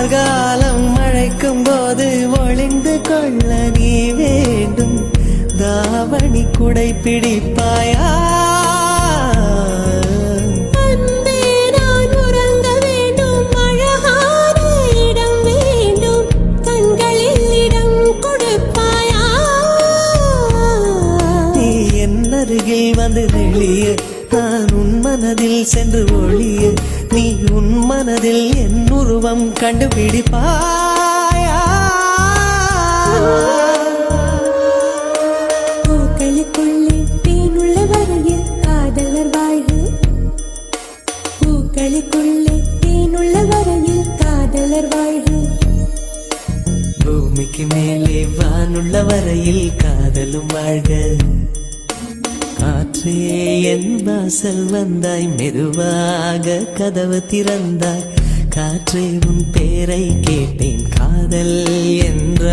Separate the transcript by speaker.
Speaker 1: கார்காலம் அழைக்கும் போது ஒளிந்து கொள்ள நீ வேண்டும். தாவணி குடை பிடிப்பாயா? அருகில் வந்து நெளிய நான் உன் மனதில் சென்று ஒளிய நீ உன் மனதில் என் உருவம் கண்டுபிடிப்பாயா?
Speaker 2: பூக்களுக்குள்ளே தேனுள்ள வரையில் காதலர் வாழ்க. பூக்களுக்குள்ளே தேனுள்ள வரையில் காதலர் வாழ்க.
Speaker 1: பூமிக்கு மேலே வானுள்ள வரையில் காதலும் வாழ்க. காற்றே என் வாசல் வந்தாய், மெதுவாக கதவு திறந்தாய். காற்றே உன் பேரை கேட்டேன், காதல் என்ற